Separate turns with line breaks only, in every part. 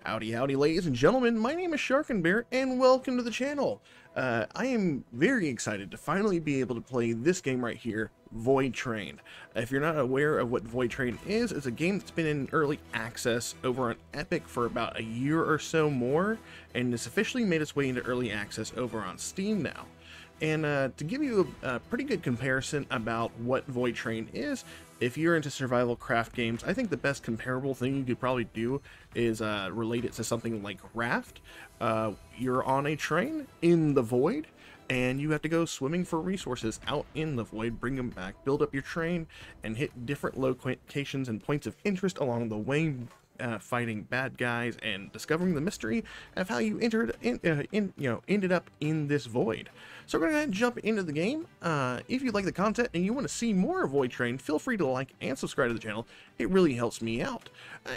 Howdy, howdy, ladies and gentlemen. My name is Sharkinbear, and welcome to the channel. I am very excited to finally be able to play this game right here, Voidtrain. If you're not aware of what Voidtrain is, it's a game that's been in early access over on Epic for about a year or so more, and it's officially made its way into early access over on Steam now. And to give you a pretty good comparison about what Voidtrain is, if you're into survival craft games, I think the best comparable thing you could probably do is relate it to something like Raft. You're on a train in the void, and you have to go swimming for resources out in the void, bring them back, build up your train, and hit different locations and points of interest along the way, fighting bad guys and discovering the mystery of how you ended up in this void. So we're going to jump into the game. If you like the content and you want to see more of Voidtrain, feel free to like and subscribe to the channel. It really helps me out.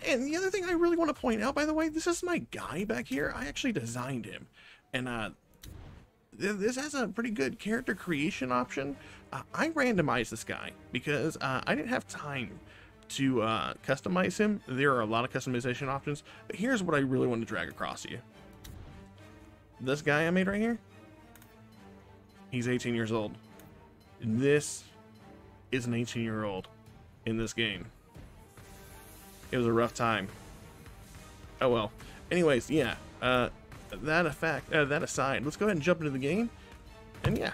And the other thing I really want to point out, by the way, this is my guy back here. I actually designed him. And this has a pretty good character creation option. I randomized this guy because I didn't have time to customize him. There are a lot of customization options, but here's what I really want to drag across to you. This guy I made right here, he's 18 years old. This is an 18-year-old in this game. It was a rough time. Oh well. Anyways, yeah. That aside, let's go ahead and jump into the game. And yeah.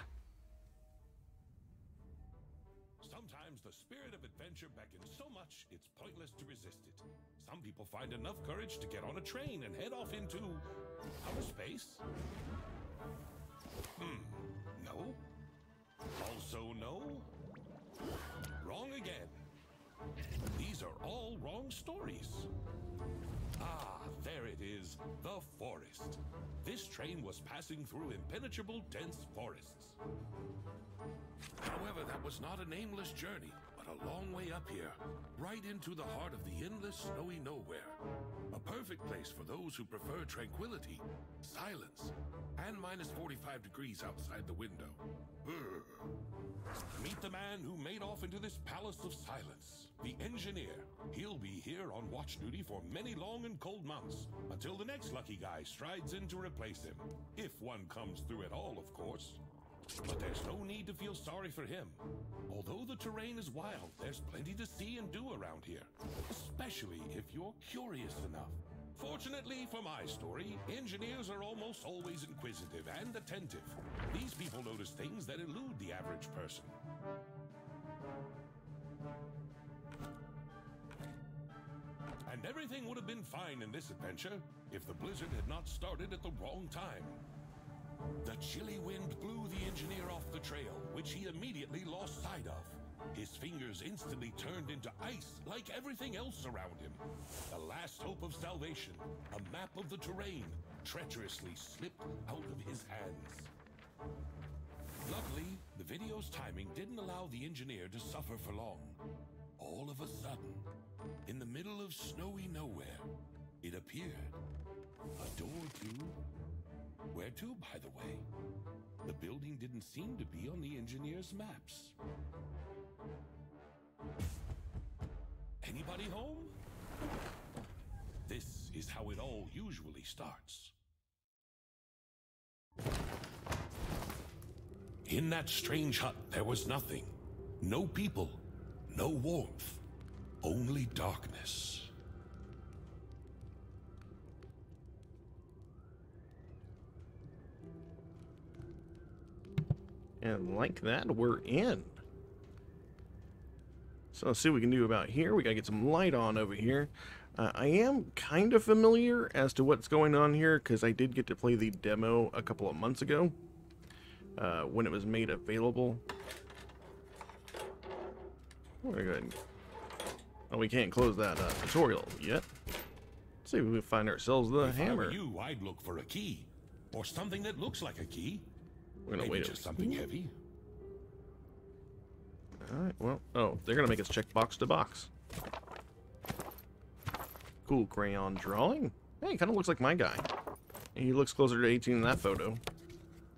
Sometimes the spirit of adventure beckons so much it's pointless to resist it. Some people find enough courage to get on a train and head off into outer space. No. Also no. Wrong again. These are all wrong stories. Ah, there it is, the forest. This train was passing through impenetrable, dense forests. However, that was not a nameless journey, but a long way up here, right into the heart of the endless snowy nowhere. A perfect place for those who prefer tranquility, silence, and minus 45 degrees outside the window. Meet the man who made off into this palace of silence, the engineer. He'll be here on watch duty for many long and cold months, until the next lucky guy strides in to replace him. If one comes through at all, of course. But there's no need to feel sorry for him. Although the terrain is wild, there's plenty to see and do around here, especially if you're curious enough. Fortunately for my story, engineers are almost always inquisitive and attentive. These people notice things that elude the average person. And everything would have been fine in this adventure if the blizzard had not started at the wrong time. The chilly wind blew the engineer off the trail, which he immediately lost sight of. His fingers instantly turned into ice, like everything else around him. The last hope of salvation, a map of the terrain, treacherously slipped out of his hands. Luckily, the video's timing didn't allow the engineer to suffer for long. All of a sudden, in the middle of snowy nowhere, it appeared. A door to... Where to, by the way? The building didn't seem to be on the engineer's maps. Anybody home? This is how it all usually starts. In that strange hut, there was nothing. No people, no warmth, only darkness.
And like that, we're in. So let's see what we can do about here. We gotta get some light on over here. I am kind of familiar as to what's going on here because I did get to play the demo a couple of months ago when it was made available. We're gonna go ahead and... Oh, we can't close that tutorial yet. Let's see if we can find ourselves the hammer.
If I were you, I'd look for a key or something that looks like a key.
We're gonna wait.
Just something heavy.
Alright, well, oh, they're gonna make us check box to box. Cool crayon drawing. Hey, kind of looks like my guy. He looks closer to 18 in that photo.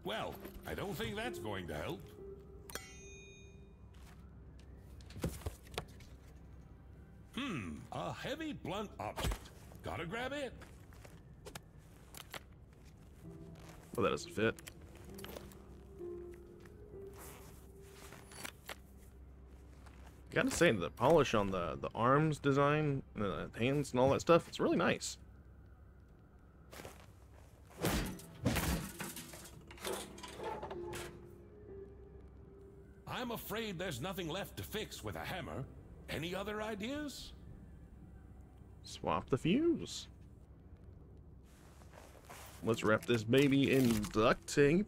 Well, I don't think that's going to help. A heavy blunt object. Gotta grab it.
Oh, that doesn't fit. Gotta say, the polish on the arms design, the hands and all that stuff, it's really nice.
I'm afraid there's nothing left to fix with a hammer. Any other ideas?
Swap the fuse. Let's wrap this baby in duct tape.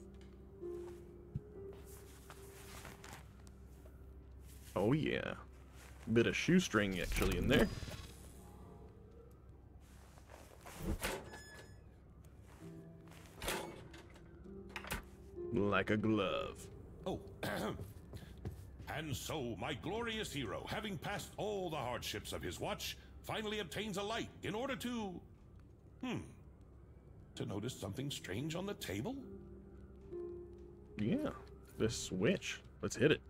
Oh yeah. Bit of shoestring actually in there. Like a glove.
Oh, and so my glorious hero, having passed all the hardships of his watch, finally obtains a light in order to... to notice something strange on the table?
Yeah, this switch. Let's hit it.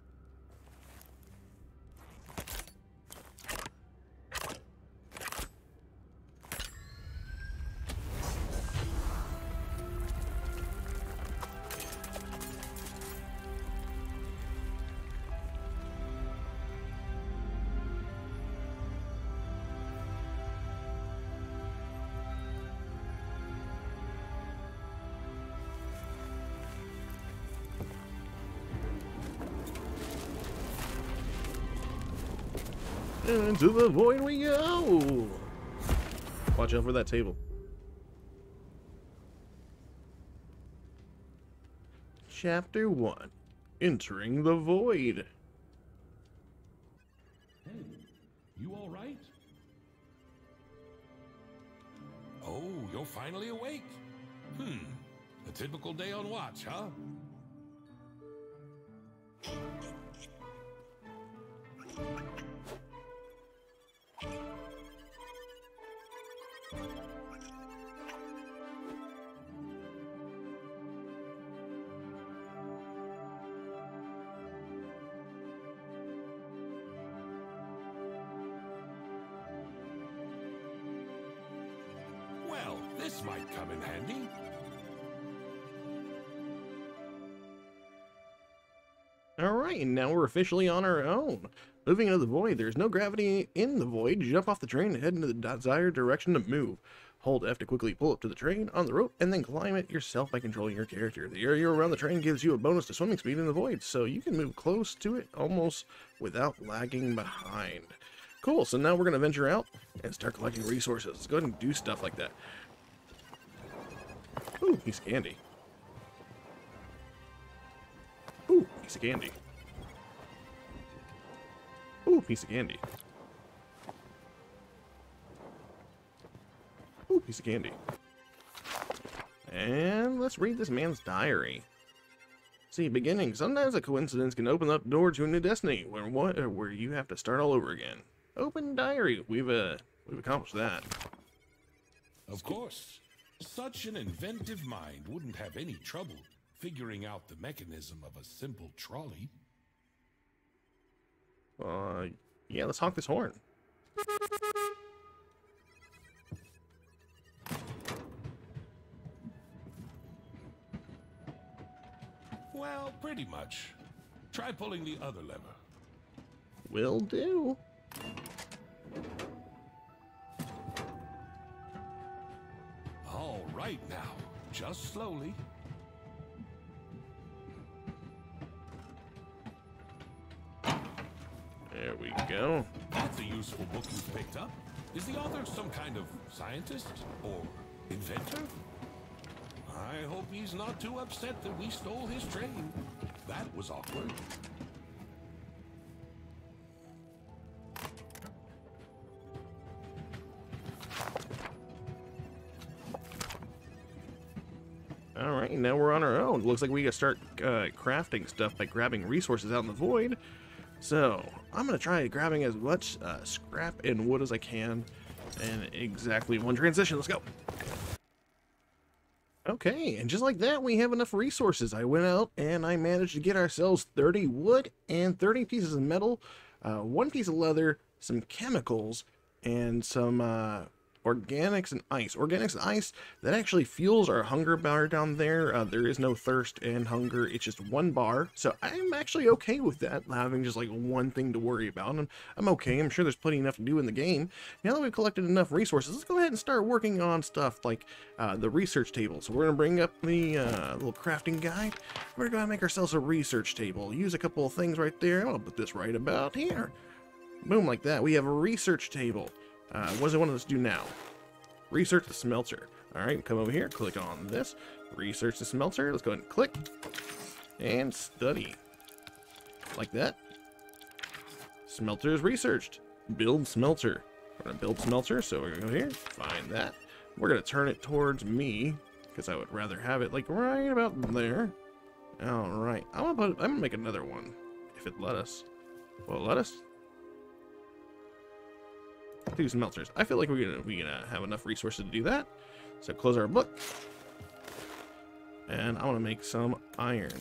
Into the void we go! Watch out for that table. Chapter 1. Entering the void.
Hey, you all right? Oh, you're finally awake. A typical day on watch, huh? Well, this might come in handy.
Alright, and now we're officially on our own. Moving into the void, there's no gravity in the void. Jump off the train and head into the desired direction to move. Hold F to quickly pull up to the train on the rope, and then climb it yourself by controlling your character. The area around the train gives you a bonus to swimming speed in the void, so you can move close to it almost without lagging behind. Cool, so now we're going to venture out and start collecting resources. Let's go ahead and do stuff like that. Ooh, piece of candy. Ooh, piece of candy. Ooh, piece of candy. Ooh, piece of candy. And let's read this man's diary. See, beginning. Sometimes a coincidence can open up the door to a new destiny, where you have to start all over again. Open diary. We've accomplished that.
Of course. Such an inventive mind wouldn't have any trouble figuring out the mechanism of a simple trolley.
Yeah, let's honk this horn.
Well, pretty much. Try pulling the other lever.
Will do.
All right now, just slowly.
There we go.
That's a useful book you've picked up. Is the author some kind of scientist or inventor? I hope he's not too upset that we stole his train. That was awkward.
Alright, now we're on our own. Looks like we gotta start crafting stuff by grabbing resources out in the void. So, I'm gonna try grabbing as much scrap and wood as I can. And exactly one transition. Let's go. Okay, and just like that, we have enough resources. I went out and I managed to get ourselves 30 wood and 30 pieces of metal, one piece of leather, some chemicals, and some organics and ice. Organics and ice, that actually fuels our hunger bar down there. There is no thirst and hunger. It's just one bar. So I'm actually okay with that, having just like one thing to worry about. And I'm okay. I'm sure there's plenty enough to do in the game. Now that we've collected enough resources, let's go ahead and start working on stuff like the research table. So we're going to bring up the little crafting guide. We're going to make ourselves a research table. Use a couple of things right there. I'll put this right about here. Boom, like that. We have a research table. What does it want us to do now? Research the smelter. All right, come over here, click on this. Research the smelter. Let's go ahead and click. And study. Like that. Smelter is researched. Build smelter. We're going to build smelter, so we're going to go here, find that. We're going to turn it towards me, because I would rather have it like right about there. All right, I'm going to make another one, if it let us. Will it let us? 2 smelters. I feel like we're gonna have enough resources to do that. So close our book. And I want to make some iron.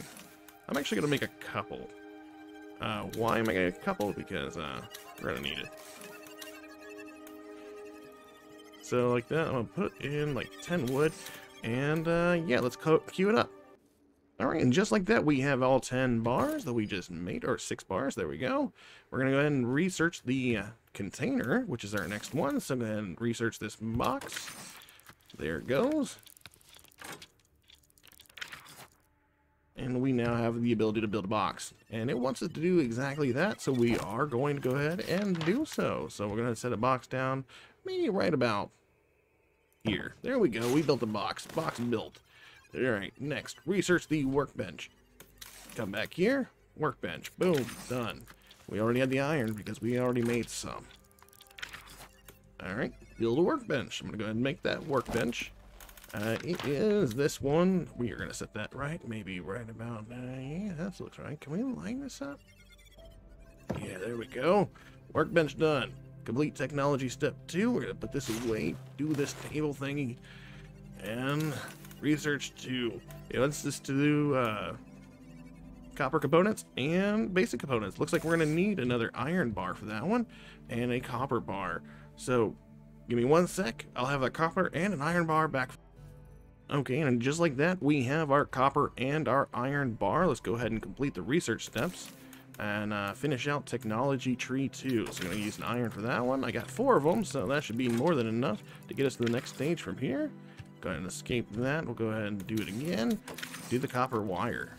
I'm actually gonna make a couple. Why am I gonna make a couple? Because we're gonna need it. So like that, I'm gonna put in like 10 wood, and yeah, let's queue it up. All right, and just like that, we have all 10 bars that we just made, or 6 bars. There we go. We're gonna go ahead and research the container, which is our next one. So go ahead and research this box. There it goes. And we now have the ability to build a box. And it wants us to do exactly that, so we are going to go ahead and do so. So we're going to set a box down, maybe right about here. There we go. We built a box. Box built. All right, next, research the workbench. Come back here. Workbench. Boom. Done. We already had the iron because we already made some. All right, build a workbench. I'm going to go ahead and make that workbench. It is this one. We are going to set that right. Maybe right about, yeah, that looks right. Can we line this up? Yeah, there we go. Workbench done. Complete technology step 2. We're going to put this away. Do this table thingy. And research 2. It wants us to do copper components and basic components. Looks like we're going to need another iron bar for that one and a copper bar. So give me 1 sec. I'll have a copper and an iron bar back. Okay, and just like that, we have our copper and our iron bar. Let's go ahead and complete the research steps and finish out technology tree 2. So I'm going to use an iron for that one. I got 4 of them, so that should be more than enough to get us to the next stage from here. Go ahead and escape that. We'll go ahead and do it again. Do the copper wire.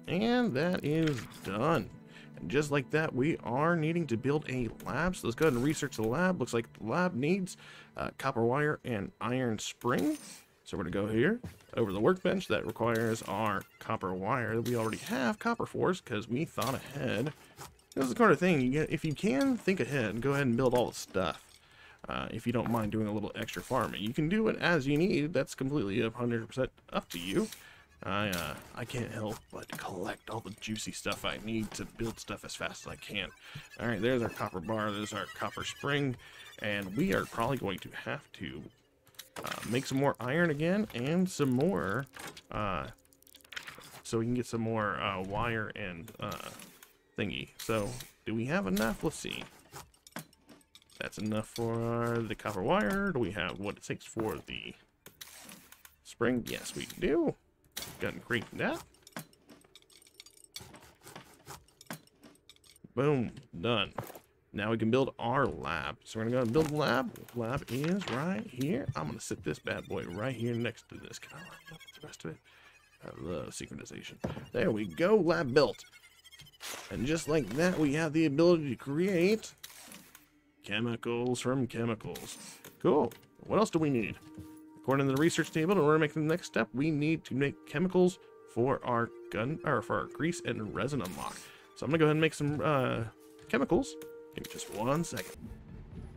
And that is done. And just like that, we are needing to build a lab. So let's go ahead and research the lab. Looks like the lab needs copper wire and iron spring. So we're going to go here over the workbench. That requires our copper wire that we already have copper for because we thought ahead. This is the kind of thing, you get, if you can think ahead, go ahead and build all the stuff. If you don't mind doing a little extra farming. You can do it as you need. That's completely 100% up to you. I can't help but collect all the juicy stuff I need to build stuff as fast as I can. Alright, there's our copper bar, there's our copper spring, and we are probably going to have to make some more iron again, and some more, so we can get some more wire and thingy. So, do we have enough? Let's see. That's enough for the copper wire. Do we have what it takes for the spring? Yes, we do. Go ahead and create that. Boom, done. Now we can build our lab. So we're gonna go ahead and build the lab. Lab is right here. I'm gonna sit this bad boy right here next to this. Can I line up with the rest of it? I love synchronization. There we go, lab built. And just like that, we have the ability to create chemicals from chemicals. Cool. What else do we need? According to the research table, in order to make the next step, we need to make chemicals for our gun, or for our grease and resin unlock. So I'm gonna go ahead and make some chemicals. Give me just 1 second.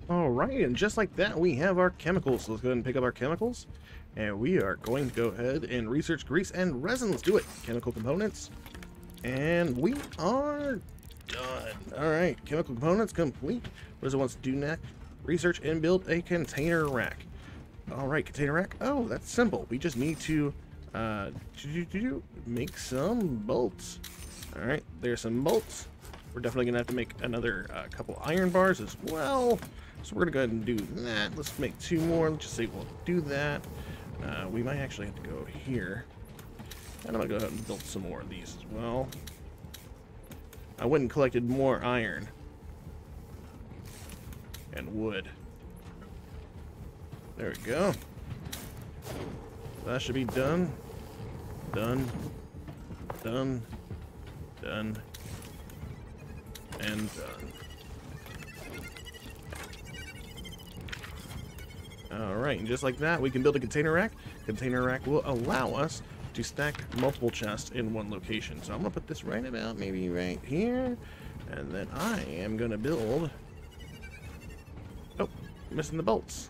All right, and just like that, we have our chemicals. So let's go ahead and pick up our chemicals, and we are going to go ahead and research grease and resin. Let's do it. Chemical components, and we are done. All right, chemical components complete. What does it want to do next? Research and build a container rack. All right, container rack. Oh, that's simple. We just need to make some bolts. All right, there's some bolts. We're definitely gonna have to make another couple iron bars as well. So we're gonna go ahead and do that. Let's make 2 more. Let's just say we'll do that. We might actually have to go here. And I'm gonna go ahead and build some more of these as well. I went and collected more iron and wood. There we go. That should be done. Done. Done. Done. And done. Alright, and just like that, we can build a container rack. Container rack will allow us to stack multiple chests in one location. So I'm going to put this right about maybe right here. And then I am going to build... Oh, missing the bolts.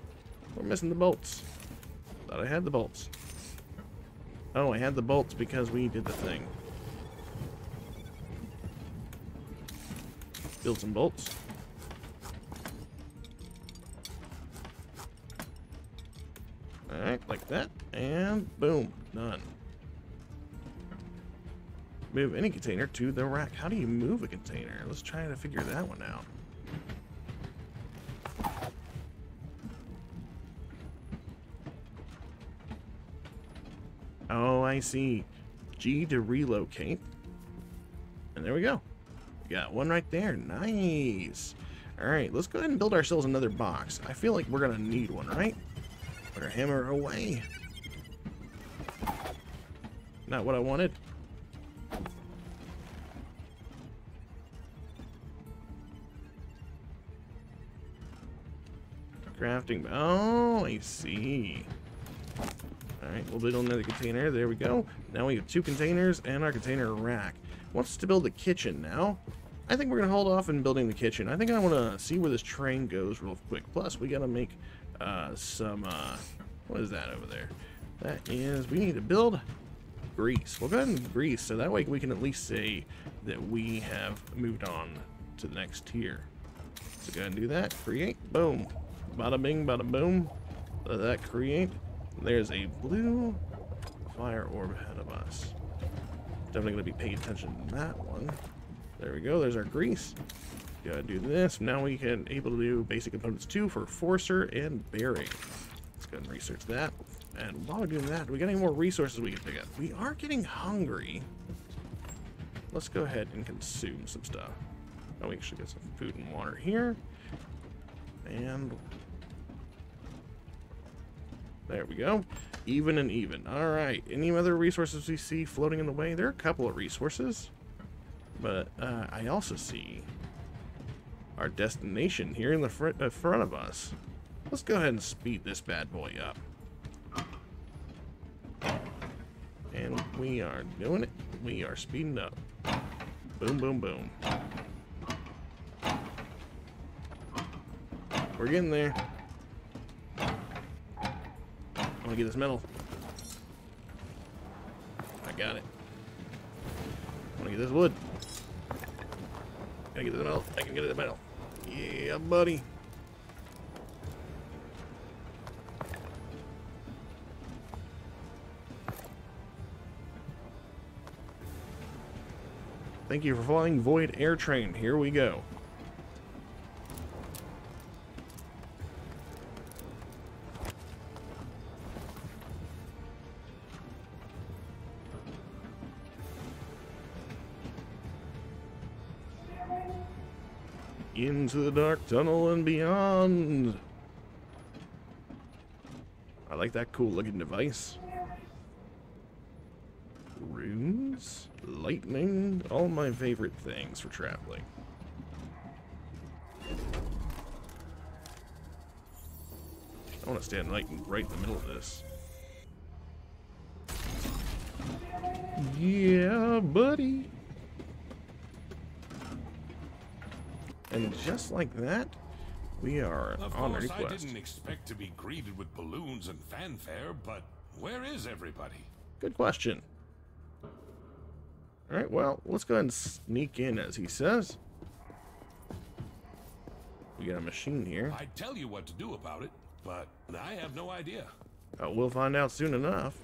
We're missing the bolts. Thought I had the bolts. Oh, I had the bolts because we did the thing. Build some bolts. Alright, like that. And boom, done. Move any container to the rack. How do you move a container? Let's try to figure that one out. Oh, I see. G to relocate. And there we go. We got one right there. Nice. Alright, let's go ahead and build ourselves another box. I feel like we're going to need one, right? Put our hammer away. Not what I wanted. Crafting. Oh, I see. Alright, we'll build another container. There we go. Now we have 2 containers and our container rack. Wants us to build the kitchen now. I think we're going to hold off on building the kitchen. I think I want to see where this train goes real quick. Plus, we got to make some... what is that over there? That is... We need to build grease. We'll go ahead and grease, so that way we can at least say that we have moved on to the next tier. So go ahead and do that. Create. Boom. Bada bing, bada boom. Let that create. There's a blue fire orb ahead of us. Definitely going to be paying attention to that one. There we go. There's our grease. Gotta do this. Now we can able to do basic components 2 for forcer and bearing. Let's go ahead and research that. And while we're doing that, do we got any more resources we can pick up? We are getting hungry. Let's go ahead and consume some stuff. Oh, we actually get some food and water here. And there we go. Even and even. Alright. Any other resources we see floating in the way? There are a couple of resources. But I also see our destination here in the front of us. Let's go ahead and speed this bad boy up. And we are doing it. We are speeding up. Boom, boom, boom. We're getting there. I'm gonna get this metal. I got it. I'm gonna get this wood. Gotta get this metal. I can get the metal. Yeah, buddy. Thank you for flying Void Air Train. Here we go. Into the dark tunnel and beyond. I like that cool looking device. Runes, lightning, all my favorite things for traveling. I want to stand right in the middle of this. Yeah, buddy. And just like that, we are on a request.
I didn't expect to be greeted with balloons and fanfare, but where is everybody?
Good question. All right, well, let's go ahead and sneak in, as he says. We got a machine here.
I'd tell you what to do about it, but I have no idea.
We'll find out soon enough.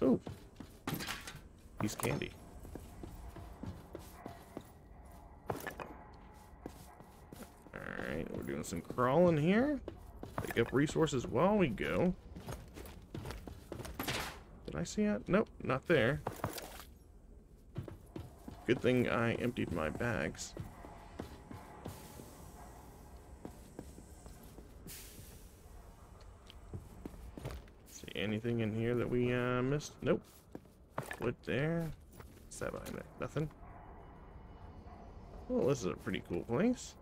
Ooh. Piece of candy. Alright, we're doing some crawling here. Pick up resources while we go. Did I see it? Nope, not there. Good thing I emptied my bags. See anything in here that we missed? Nope. Wood there. What's that behind it? Nothing. Well, this is a pretty cool place.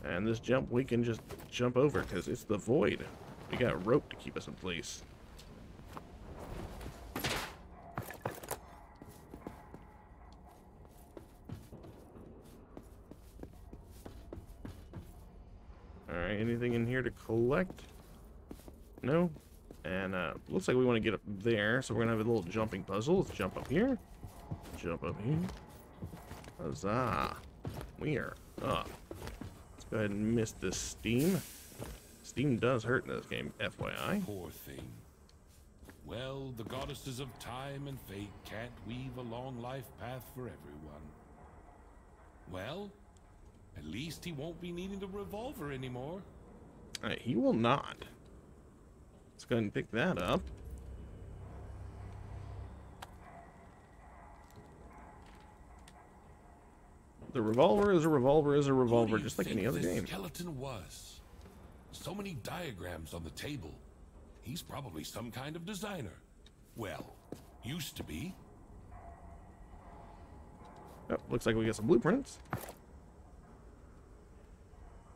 And this jump we can just jump over because it's the void. We got rope to keep us in place. Alright, anything in here to collect? No? And looks like we want to get up there, so we're going to have a little jumping puzzle. Let's jump up here. Jump up here. Huzzah. We are up. Let's go ahead and miss this steam. Steam does hurt in this game, FYI.
Poor thing. Well, the goddesses of time and fate can't weave a long life path for everyone. Well, at least he won't be needing a revolver anymore.
Alright, he will not. Let's go ahead and pick that up. The revolver is a revolver is a revolver, just like any other game.
Skeleton was. So many diagrams on the table. He's probably some kind of designer. Well, used to be.
Oh, looks like we got some blueprints.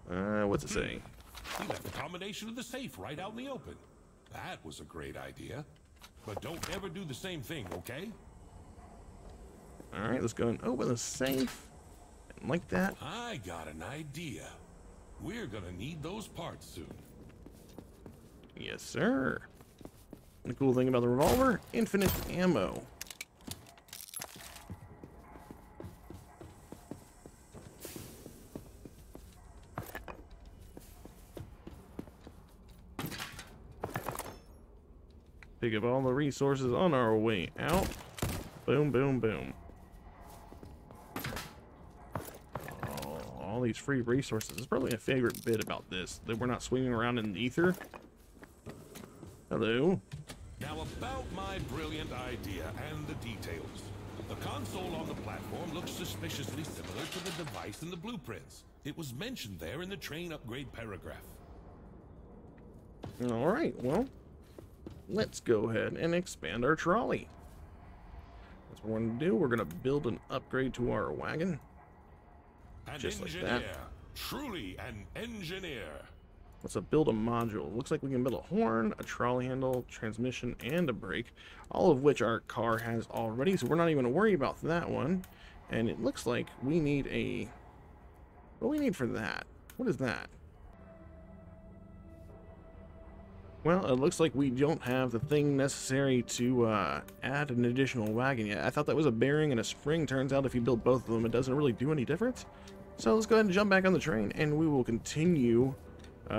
What's it say?
He left the combination of the safe right out in the open. That was a great idea. But don't ever do the same thing, okay?
Alright, let's go and open the safe. And like that.
I got an idea. We're gonna need those parts soon.
Yes, sir. And the cool thing about the revolver, infinite ammo. Pick up all the resources on our way out. Boom, boom, boom. Oh, all these free resources. It's probably a favorite bit about this, that we're not swinging around in the ether. Hello.
Now about my brilliant idea and the details. The console on the platform looks suspiciously similar to the device in the blueprints. It was mentioned there in the train upgrade paragraph.
Alright, well, let's go ahead and expand our trolley. That's what we're going to do. We're going to build an upgrade to our wagon. Just like that.
Truly an engineer.
Let's build a module. Looks like we can build a horn, a trolley handle, transmission, and a brake. All of which our car has already, so we're not even going to worry about that one. And it looks like we need a... What do we need for that? What is that? Well, it looks like we don't have the thing necessary to add an additional wagon yet. I thought that was a bearing and a spring. Turns out if you build both of them, it doesn't really do any difference. So let's go ahead and jump back on the train, and we will continue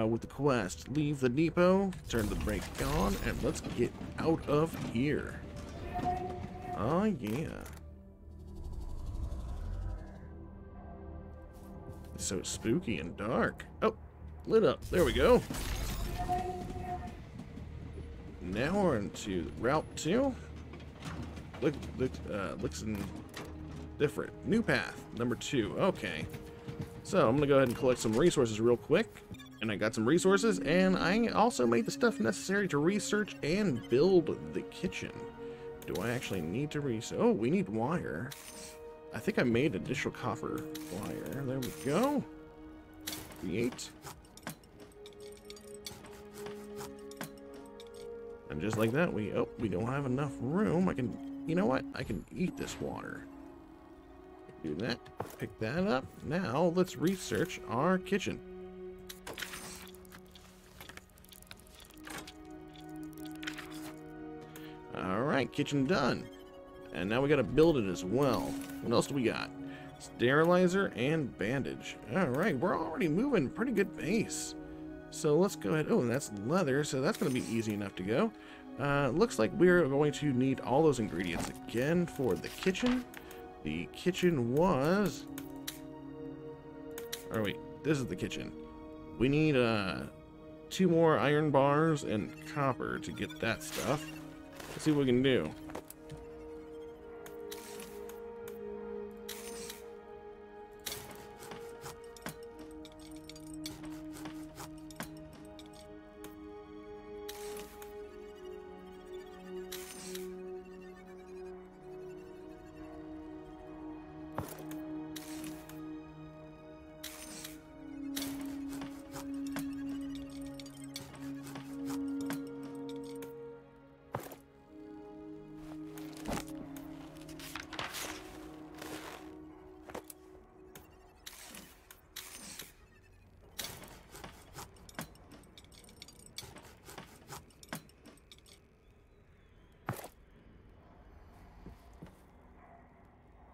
with the quest. Leave the depot, turn the brake on, and let's get out of here. Oh, yeah. It's so spooky and dark. Oh, lit up. There we go. Now we're into Route 2. Looks different. New path, number 2. Okay. So I'm going to go ahead and collect some resources real quick. And I got some resources, and I also made the stuff necessary to research and build the kitchen. Do I actually need to research? Oh, we need wire. I think I made additional copper wire. There we go. Create. And just like that, we don't have enough room. I can, you know what? I can eat this water. Do that. Pick that up. Now let's research our kitchen. Alright, kitchen done. And now we gotta build it as well. What else do we got? Sterilizer and bandage. Alright, we're already moving pretty good pace. So let's go ahead. Oh, and that's leather, so that's gonna be easy enough to go. Looks like we're going to need all those ingredients again for the kitchen. The kitchen was... Oh wait, this is the kitchen. We need 2 more iron bars and copper to get that stuff. Let's see what we can do.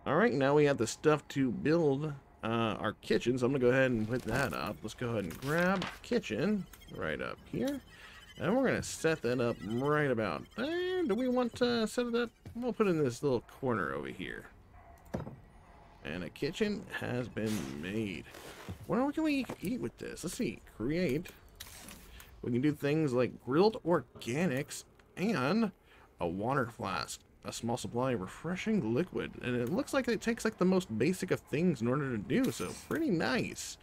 Alright, now we have the stuff to build our kitchen, so I'm going to go ahead and put that up. Let's go ahead and grab kitchen right up here. And we're going to set that up right about there. Do we want to set it up? We'll put it in this little corner over here. And a kitchen has been made. What can we eat with this? Let's see. Create. We can do things like grilled organics and a water flask. A small supply of refreshing liquid, and it looks like it takes like the most basic of things in order to do so. Pretty nice.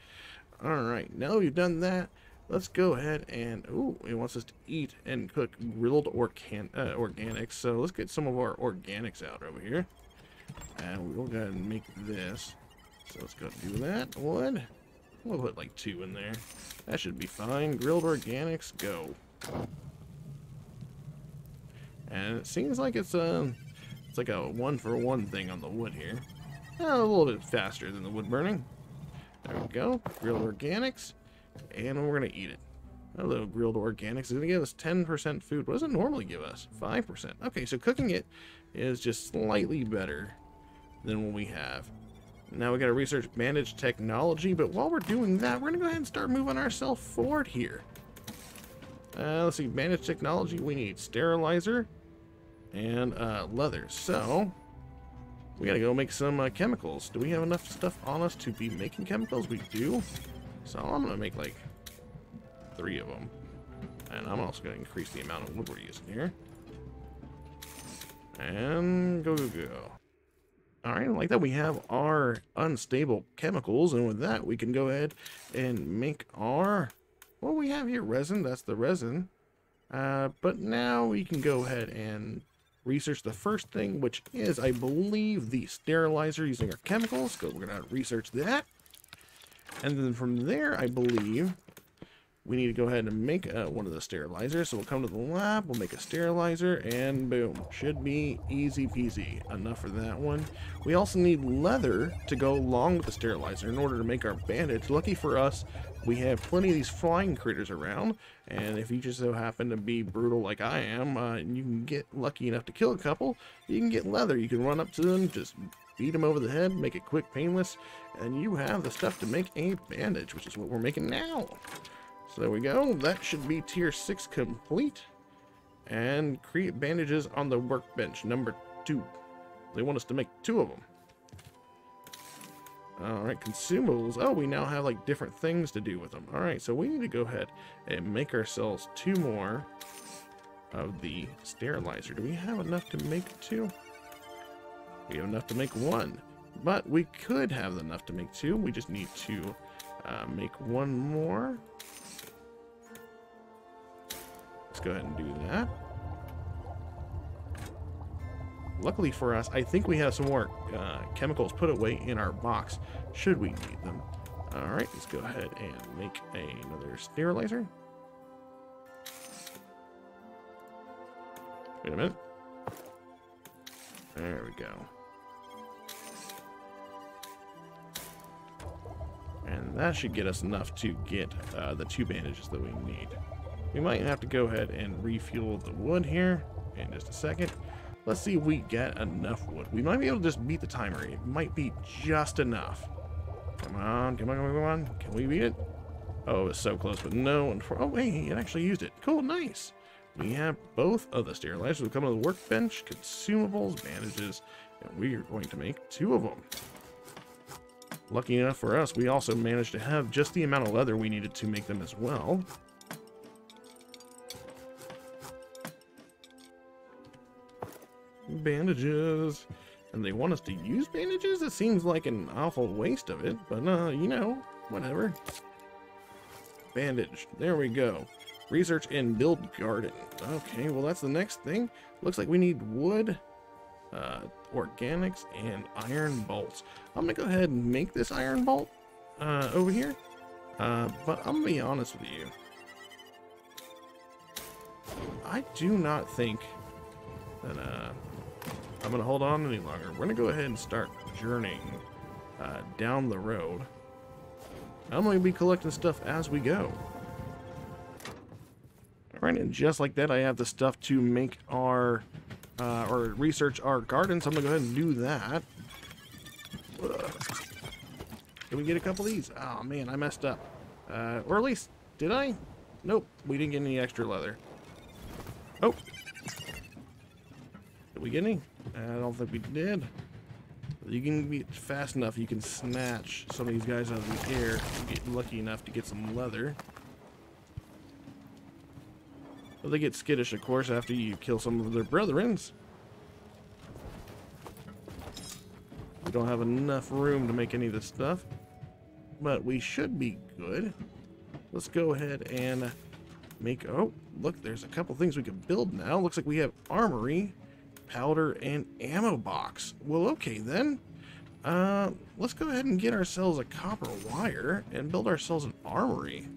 All right, now we've done that, let's go ahead and it wants us to eat and cook grilled organics. So let's get some of our organics out over here, and we'll go ahead and make this. So let's go do that. Wood. We'll put like 2 in there. That should be fine. Grilled organics, go. And it seems like it's like a 1-for-1 thing on the wood here. A little bit faster than the wood burning. There we go. Grilled organics. And we're going to eat it. Hello, grilled organics. It's going to give us 10% food. What does it normally give us? 5%. Okay, so cooking it is just slightly better than what we have. Now we got to research bandage technology. But while we're doing that, we're going to go ahead and start moving ourselves forward here. Let's see, bandage technology, we need sterilizer and leather. So, we gotta go make some chemicals. Do we have enough stuff on us to be making chemicals? We do. So I'm gonna make like 3 of them. And I'm also gonna increase the amount of wood we're using here. And go. Alright, like that we have our unstable chemicals, and with that we can go ahead and make our... What we have here, resin, that's the resin. But now we can go ahead and research the first thing, which is, I believe, the sterilizer using our chemicals. So we're going to research that. And then from there, I believe, we need to go ahead and make one of the sterilizers. So we'll come to the lab, we'll make a sterilizer, and boom. Should be easy peasy. Enough for that one. We also need leather to go along with the sterilizer in order to make our bandage. Lucky for us, we have plenty of these flying critters around, and if you just so happen to be brutal like I am, and you can get lucky enough to kill a couple, you can get leather. You can run up to them, just beat them over the head, make it quick, painless, and you have the stuff to make a bandage, which is what we're making now. So there we go. That should be tier 6 complete. And create bandages on the workbench, number 2. They want us to make 2 of them. Alright, consumables. Oh, we now have like different things to do with them. Alright, so we need to go ahead and make ourselves 2 more of the sterilizer. Do we have enough to make 2? We have enough to make 1. But we could have enough to make 2. We just need to make 1 more. Let's go ahead and do that. Luckily for us, I think we have some more chemicals put away in our box, should we need them. Alright, let's go ahead and make another sterilizer. Wait a minute. There we go. And that should get us enough to get the 2 bandages that we need. We might have to go ahead and refuel the wood here in just a second. Let's see if we get enough wood. We might be able to just beat the timer. It might be just enough. Come on, come on, come on, come on. Can we beat it? Oh, it's so close, but no. Oh, wait, it actually used it. Cool, nice. We have both of the sterilizers. We come to the workbench, consumables, bandages, And we are going to make 2 of them. Lucky enough for us, we also managed to have just the amount of leather we needed to make them as well. Bandages. And they want us to use bandages? It seems like an awful waste of it, but you know, whatever. Bandage. There we go. Research and build garden. Okay, well that's the next thing. Looks like we need wood, organics, and iron bolts. I'm gonna go ahead and make this iron bolt over here. But I'm gonna be honest with you. I do not think that I'm gonna hold on any longer. We're gonna go ahead and start journeying down the road. I'm gonna be collecting stuff as we go. Alright, and just like that, I have the stuff to make our or research our garden, so I'm gonna go ahead and do that. Can we get a couple of these? Oh man, I messed up. Or at least, did I? Nope, we didn't get any extra leather. Oh. Did we get any? I don't think we did. You can be fast enough, you can snatch some of these guys out of the air and get lucky enough to get some leather. But they get skittish, of course, after you kill some of their brethrens. We don't have enough room to make any of this stuff, but we should be good. Let's go ahead and make... Oh, look, there's a couple things we can build now. Looks like we have armory, powder, and ammo box. Well, okay then. Let's go ahead and get ourselves a copper wire and build ourselves an armory.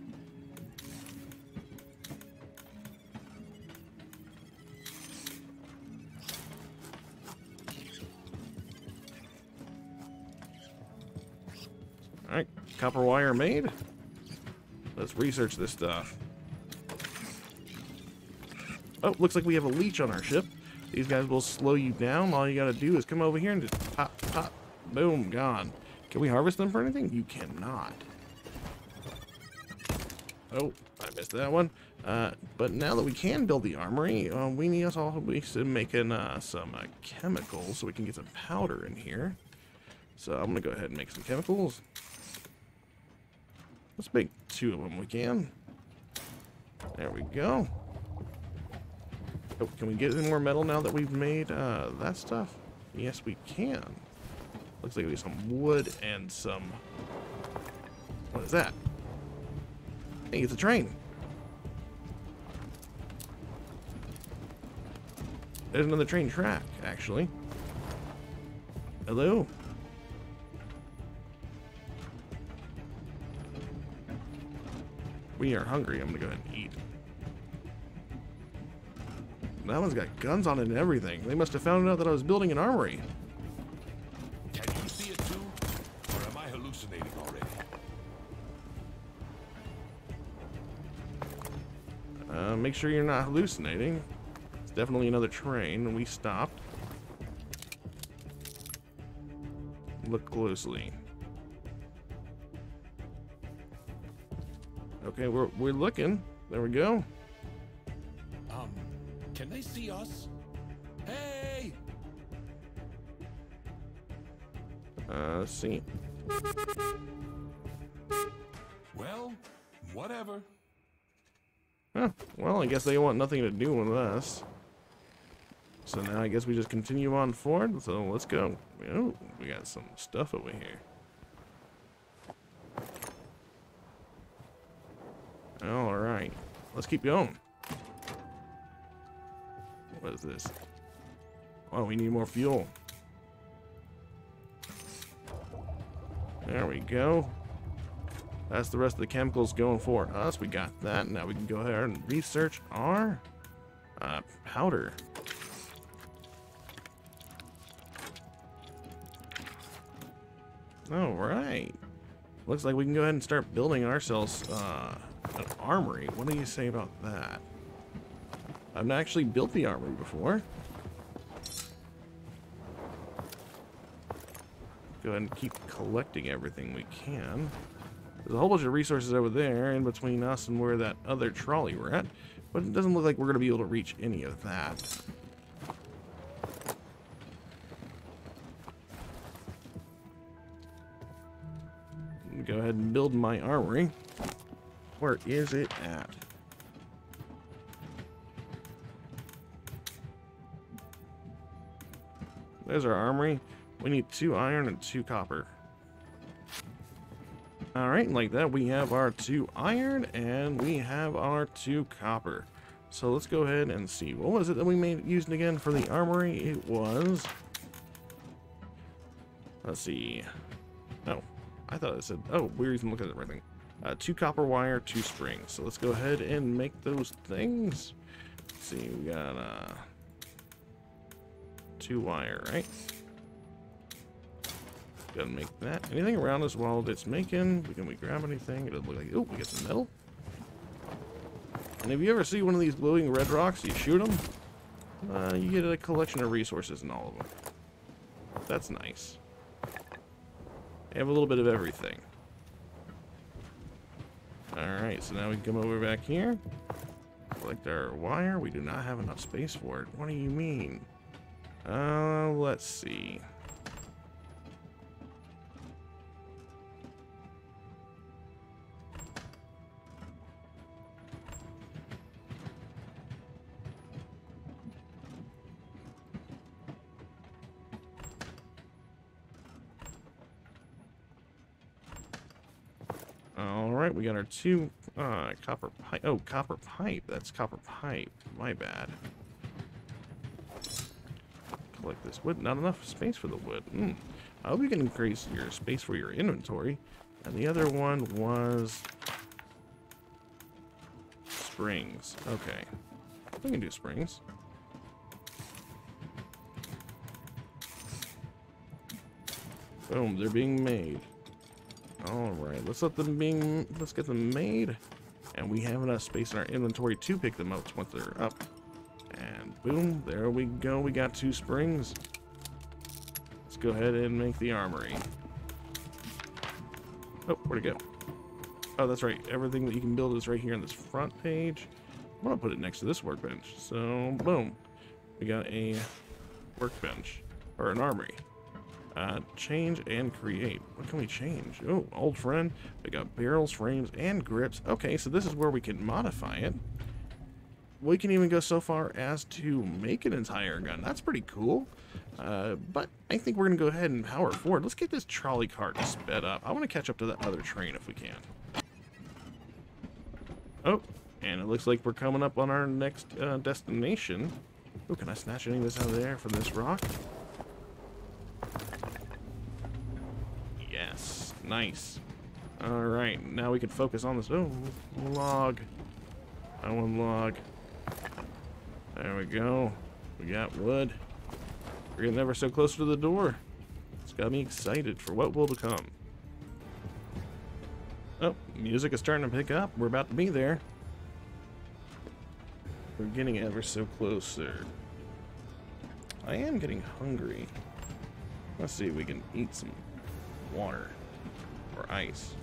Alright, copper wire made. Let's research this stuff. Oh, looks like we have a leech on our ship. These guys will slow you down. All you gotta do is come over here and just pop, pop, boom, gone. Can we harvest them for anything? You cannot. Oh, I missed that one. But now that we can build the armory, we need us all to making some chemicals so we can get some powder in here. So I'm gonna go ahead and make some chemicals. Let's make 2 of them we can. There we go. Oh, can we get any more metal now that we've made that stuff? Yes, we can. Looks like we have some wood and some... What is that? I think it's a train. There's another train track, actually. Hello? We are hungry. I'm gonna go ahead and eat. That one's got guns on it and everything. They must have found out that I was building an armory.
Can you see it too? Or am I hallucinating already?
Make sure you're not hallucinating. It's definitely another train, and we stopped. Look closely. Okay, we're looking. There we go.
Can they see us? Hey!
See.
Well, whatever.
Huh. Well, I guess they want nothing to do with us. So now I guess we just continue on forward. So let's go. Oh, we got some stuff over here. All right. Let's keep going. What is this? Oh, we need more fuel. There we go. That's the rest of the chemicals going for us. We got that. Now we can go ahead and research our powder. All right. Looks like we can go ahead and start building ourselves an armory. What do you say about that? I've not actually built the armory before. Go ahead and keep collecting everything we can. There's a whole bunch of resources over there in between us and where that other trolley we're at, but it doesn't look like we're going to be able to reach any of that. go ahead and build my armory. Where is it at? There's our armory. We need 2 iron and 2 copper. Alright, like that we have our 2 iron and we have our 2 copper. So let's go ahead and see. What was it that we used again for the armory? It was... Let's see. Oh, I thought it said... Oh, we're even looking at the right thing. 2 copper wire, 2 springs. So let's go ahead and make those things. Let's see, we got 2 wire, right? Gotta make that. Anything around us while it's making? Can we grab anything? It doesn't look like... Oh, we get some metal. And if you ever see one of these glowing red rocks, you shoot them, you get a collection of resources in all of them. That's nice. They have a little bit of everything. Alright, so now we can come over back here. Select our wire. We do not have enough space for it. What do you mean? Let's see. Alright, we got our 2 copper pipe. Oh, copper pipe. That's copper pipe. My bad. Collect this wood. Not enough space for the wood. I hope you can increase your space for your inventory. And the other one was... springs. Okay. We can do springs. Boom, they're being made. Alright, let's get them made. And we have enough space in our inventory to pick them up once they're up. And boom, there we go. We got 2 springs. Let's go ahead and make the armory. Oh, where'd it go? Oh, that's right. Everything that you can build is right here on this front page. I'm gonna put it next to this workbench. So, boom. We got a workbench. Or an armory. Change and create. What can we change? Oh, old friend. We got barrels, frames, and grips. Okay, so this is where we can modify it. We can even go so far as to make an entire gun. That's pretty cool. But I think we're going to go ahead and power forward. Let's get this trolley cart sped up. I want to catch up to that other train if we can. Oh, and it looks like we're coming up on our next destination. Oh, can I snatch any of this out of there for this rock? Yes, nice. Alright, now we can focus on this. Oh, log. I want log. There we go. We got wood. We're getting ever so close to the door. It's got me excited for what will to come. Oh, music is starting to pick up. We're about to be there. We're getting ever so closer. I am getting hungry. Let's see if we can eat some water or ice.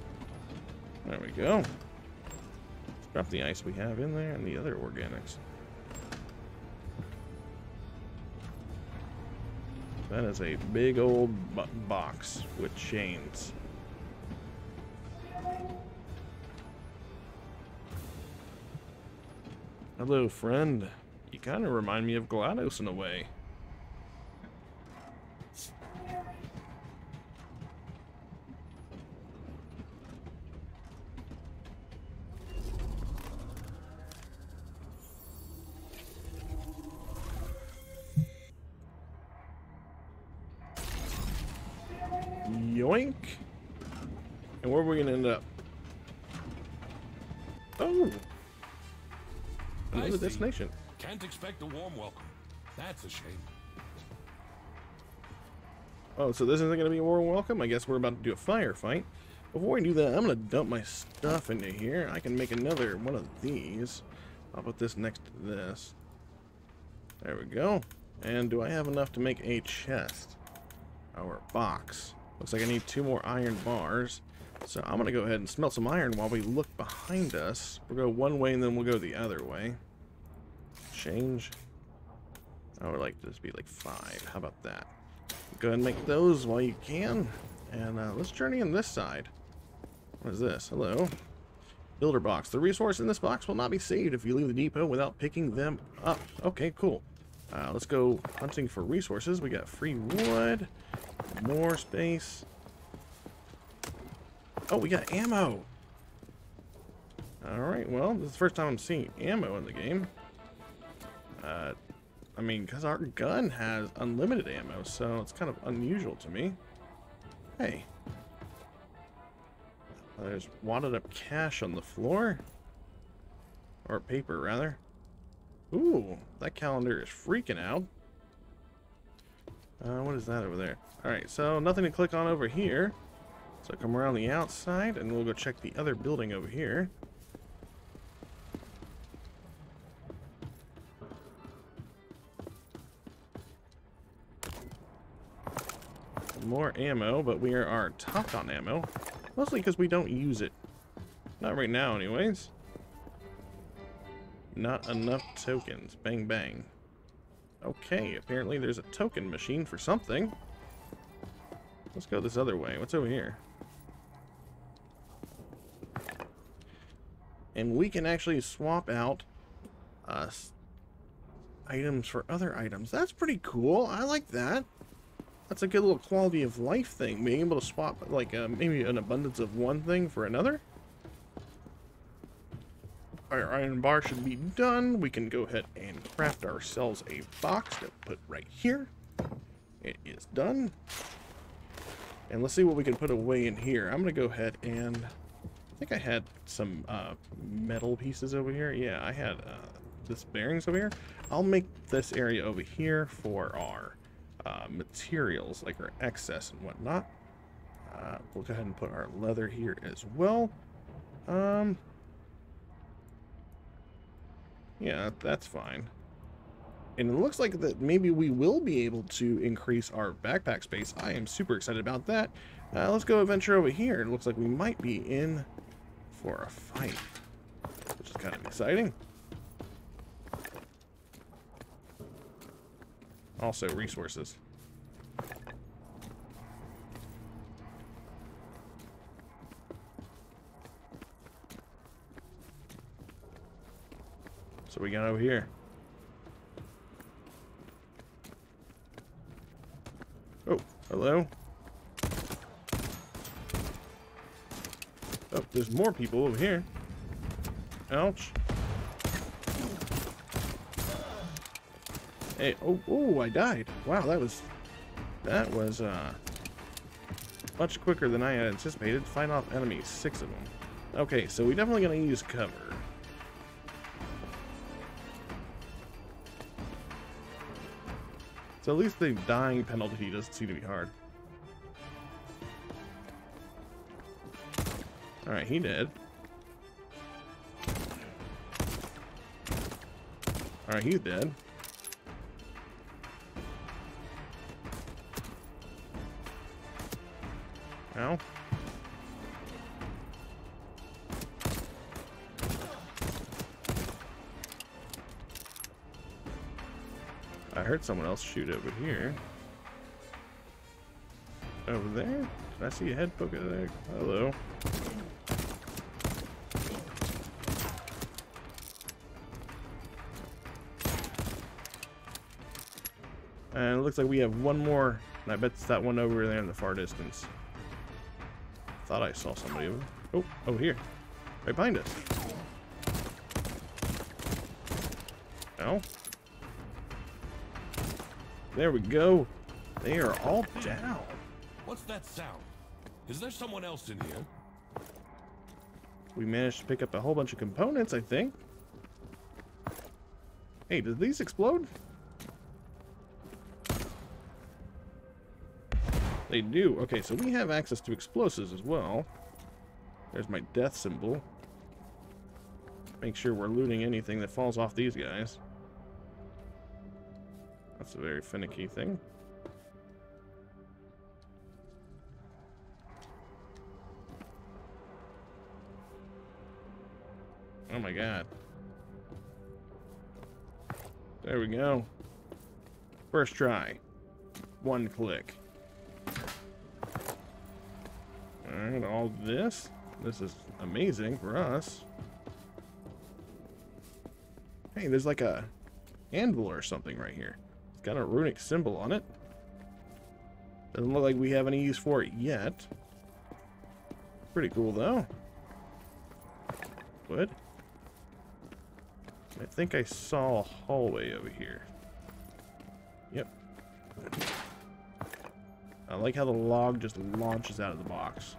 There we go. Let's drop the ice we have in there and the other organics. That is a big old box with chains. Hello, friend. You kind of remind me of GLaDOS in a way. Yoink! And where are we gonna end up? Oh! Another destination.
Can't expect a warm welcome. That's a shame.
Oh, so this isn't gonna be a warm welcome? I guess we're about to do a firefight. Before we do that, I'm gonna dump my stuff into here. I can make another one of these. I'll put this next to this. There we go. And do I have enough to make a chest? Or a box? Looks like I need 2 more iron bars. So I'm going to go ahead and smelt some iron while we look behind us. We'll go one way and then we'll go the other way. Change. I would like this to be like 5. How about that? Go ahead and make those while you can. And let's journey on this side. What is this? Hello. Builder box. The resource in this box will not be saved if you leave the depot without picking them up. Okay, cool. Let's go hunting for resources. We got free wood. More space. Oh, we got ammo. Alright, well, this is the first time I'm seeing ammo in the game. I mean, because our gun has unlimited ammo, so it's kind of unusual to me. Hey. There's wadded up cash on the floor. Or paper, rather. Ooh, that calendar is freaking out. What is that over there? Alright, so nothing to click on over here. So come around the outside, and we'll go check the other building over here. More ammo, but we are topped on ammo. Mostly because we don't use it. Not right now, anyways. Not enough tokens. Bang, bang. Okay, apparently there's a token machine for something. Let's go this other way. What's over here? And we can actually swap out items for other items. That's pretty cool. I like that. That's a good little quality of life thing. Being able to swap, like, maybe an abundance of one thing for another. Our iron bar should be done. We can go ahead and craft ourselves a box to put right here. It is done. And let's see what we can put away in here. I'm going to go ahead and... I think I had some metal pieces over here. Yeah, I had this bearings over here. I'll make this area over here for our materials, like our excess and whatnot. We'll go ahead and put our leather here as well. Yeah, that's fine. And it looks like that maybe we will be able to increase our backpack space. I am super excited about that. Let's go adventure over here. It looks like we might be in for a fight, which is kind of exciting. Also, resources. So we got over here. Oh, hello. Oh, there's more people over here. Ouch. Hey, oh, I died. Wow, that was much quicker than I had anticipated. Fight off enemies, 6 of them. Okay, so we're definitely gonna use cover. So at least the dying penalty doesn't seem to be hard. Alright, he did. Alright, he's dead. Ow. I heard someone else shoot over here. Over there? Did I see a head poke there? Hello. And it looks like we have one more. And I bet it's that one over there in the far distance. Thought I saw somebody over. Oh, over here. Right behind us. Ow. There we go. They are all down.
What's that sound? Is there someone else in here?
We managed to pick up a whole bunch of components, I think. Hey, did these explode? They do. Okay, so we have access to explosives as well. There's my death symbol. Make sure we're looting anything that falls off these guys. That's a very finicky thing. Oh my god. There we go. First try. One click. Alright, all this. This is amazing for us. Hey, there's like a anvil or something right here. It's got a runic symbol on it. Doesn't look like we have any use for it yet. Pretty cool though. Good. I think I saw a hallway over here. Yep. I like how the log just launches out of the box.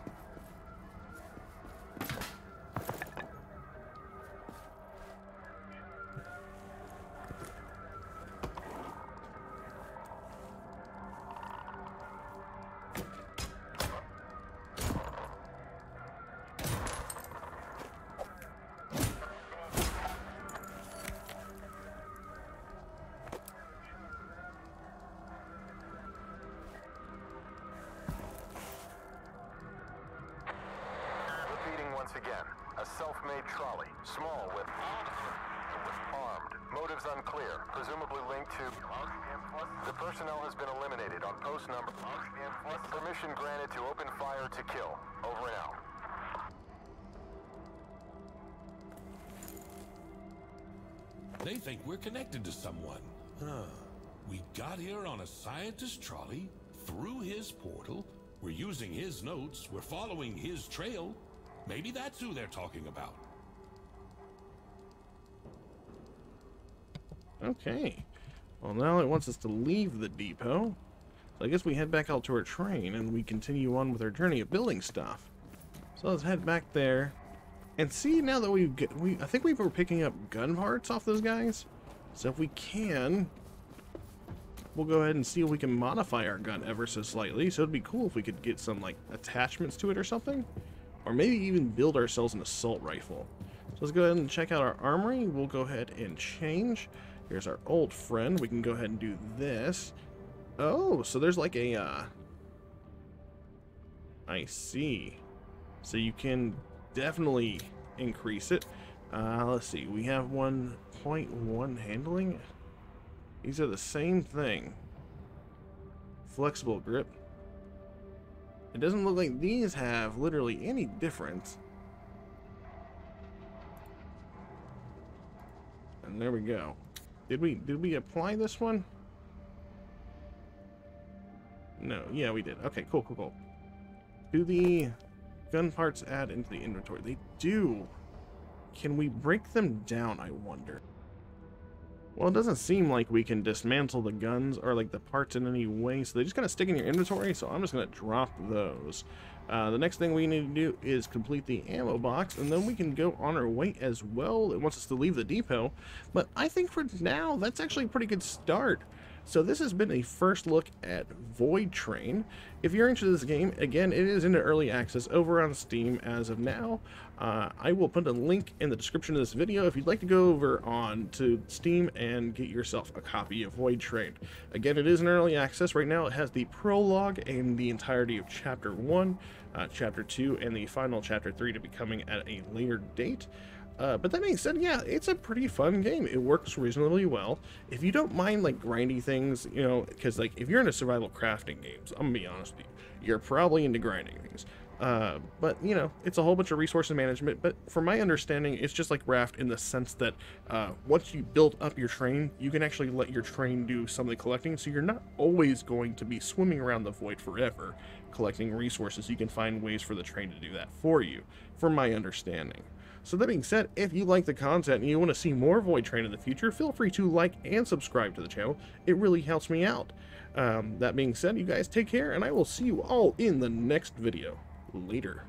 Once again, a self-made trolley, small with armed, motives unclear, presumably linked to the personnel has been eliminated on post number. Permission granted to open fire to kill. Over and out.
They think we're connected to someone. We got here on a scientist trolley, through his portal, we're using his notes, we're following his trail. Maybe that's who they're talking about.
Okay. Well, now it wants us to leave the depot. So I guess we head back out to our train and we continue on with our journey of building stuff. So let's head back there and see now that I think we were picking up gun parts off those guys. So if we can, we'll go ahead and see if we can modify our gun ever so slightly. So it'd be cool if we could get some like attachments to it or something. Or maybe even build ourselves an assault rifle. So let's go ahead and check out our armory. We'll go ahead and change. Here's our old friend. We can go ahead and do this. Oh, so there's like a... I see. So you can definitely increase it. Let's see. We have 1.1 handling. These are the same thing. Flexible grip. It doesn't look like these have literally any difference. And there we go. Did we apply this one? No, yeah, we did. Okay, cool. Do the gun parts add into the inventory? They do. Can we break them down, I wonder? Well, it doesn't seem like we can dismantle the guns or like the parts in any way, so they just kind of stick in your inventory, so I'm just going to drop those. The next thing we need to do is complete the ammo box, and then we can go on our way as well. It wants us to leave the depot, but I think for now, that's actually a pretty good start. So this has been a first look at Voidtrain. If you're interested in this game, again, it is into early access over on Steam as of now. I will put a link in the description of this video if you'd like to go over on to Steam and get yourself a copy of Voidtrain. Again, it is in early access. Right now it has the prologue and the entirety of Chapter 1, Chapter 2, and the final Chapter 3 to be coming at a later date. But that being said, yeah, it's a pretty fun game. It works reasonably well. If you don't mind, like, grindy things, you know, because, like, if you're into survival crafting games, I'm gonna be honest with you, you're probably into grinding things. But, you know, it's a whole bunch of resource management, but from my understanding, it's just like Raft in the sense that once you build up your train, you can actually let your train do some of the collecting, so you're not always going to be swimming around the void forever collecting resources. You can find ways for the train to do that for you, from my understanding. So that being said, if you like the content and you want to see more Voidtrain in the future, feel free to like and subscribe to the channel. It really helps me out. That being said, you guys take care, and I will see you all in the next video. Later.